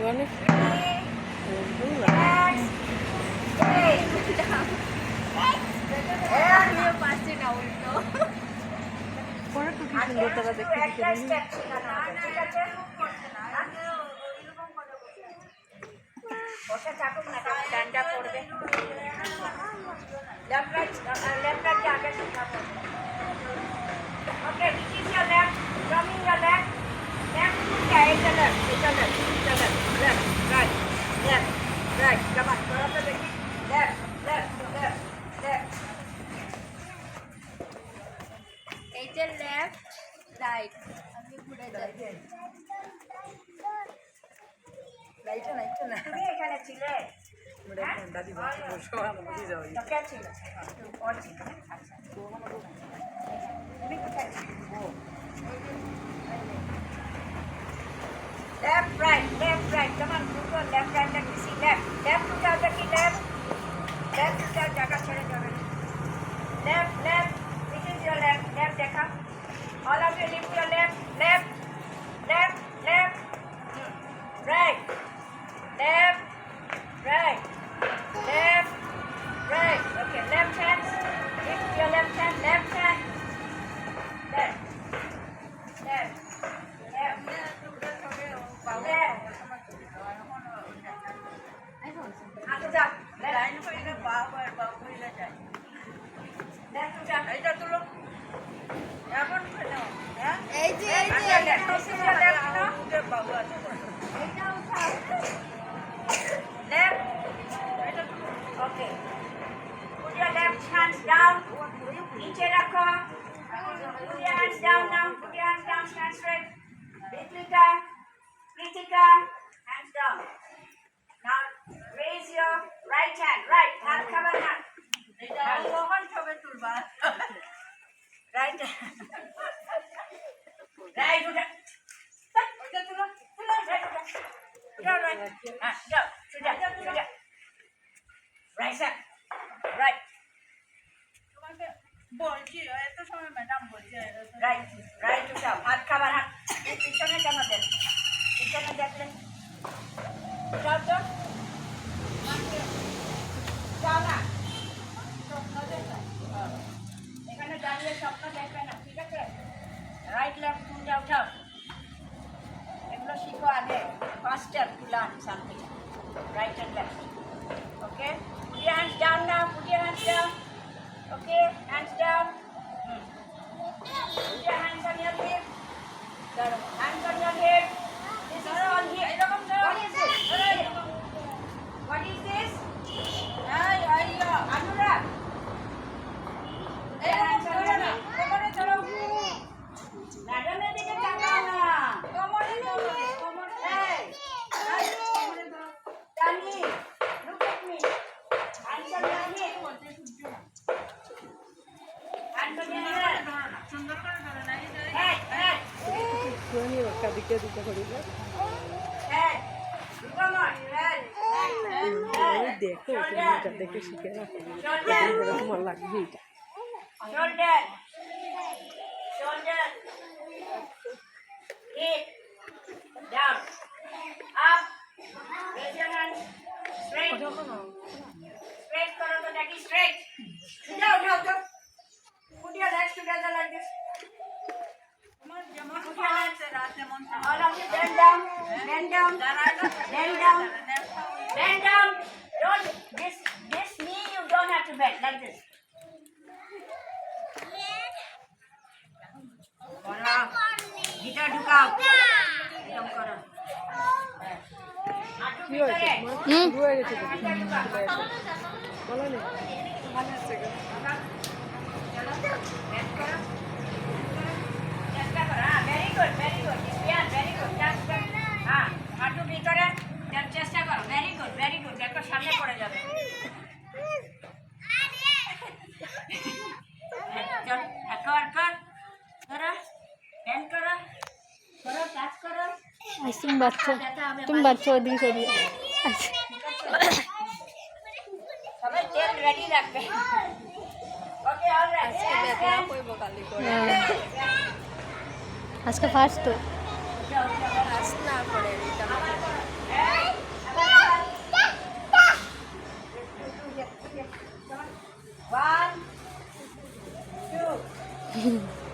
অনেক পাচ্ছি না উল্টো পরে তো কি সুন্দর তারা দেখতে বসে থাকুক না ডান্ডা করবে left right के आगे दिखाओ okay which is your left drumming your left left क्या है left right come on थोड़ा सा देखिए left এই যে left right আমি ঘুরে যাই লাইট না তুমি এখানে ছিলে দাদি বসো বুঝে যাও তো কে ছিল और ছিল আচ্ছা তুমি কোথায় ছিলে left right come on go left right let me see left to जाओ देखिए left to जाओ जगह छोड़ जाओ left this is your left देखा all of you lift your left right left right okay left hand lift your left hand left আচ্ছা যা line কইলে বাবা কইলে যায় left যা এইটা তুলো এখন কেন হ্যাঁ এই যে left বাবু আছে এইটা উঠা left okay put your left hands down niche rakho put your hands down now put your hands down stand straight Kritika hands down now raise your right hand right হাত খাবার না এটা কখন ছবে তুলবা right ওটা তুলো right go right side right তোমাকে বলছি এত সময় ম্যাডাম বলছে রাইট উঠাও হাত খাবার হাত পিছনে কেন দেন পিছনে দেখলেন উঠাও তো যাও না এখানে দাঁড়িয়ে স্বপ্ন দেখবে না ঠিক আছে রাইট লেফট তুলতে উঠাও এগুলো শিখো আগে first step to learn something right and left okay put your hands down now put your hands down okay hands down put your hands on your hip hands on your hip this is on here what is this Anurag কোমরে ধরো ম্যাডামের দিকে তাকাও না কোমরে ধরো জানি look at me hands on your hip hands on your head সুন্দর করে ধরো না head কোনি ওকা দিকে দিতে করিবে head come on head দেখো এটা দেখে শিখে না তোমার লাগবে এটা shoulder hip down up raise your hands straight करो तो देखिए straight उठाओ put your legs together like this all of you bend down don't this knee you don't have to bend like this guitar ঢুকাও এরকম করো কি হয়েছে শুরু হয়ে গেছে বলো না ভালো আছে চলো ব্যাক করো চেষ্টা করো হ্যাঁ ভেরি গুড ভেরি গুড হ্যাঁ হাঁটু ভিতরে চেষ্টা করো ভেরি গুড দেখো সামনে পড়ে যাবে চল কর ধরো ব্যান্ড করো কাজ করো तुम बच्चों ओदिকে সরিয়ে আচ্ছা সবাই তেল রেডি রাখবে ওকে অলরাইট আজকে বেতনা কইব কালি করে আজকে ফার্স্ট তো ফার্স্ট না করে এটা Come on. 1, 2.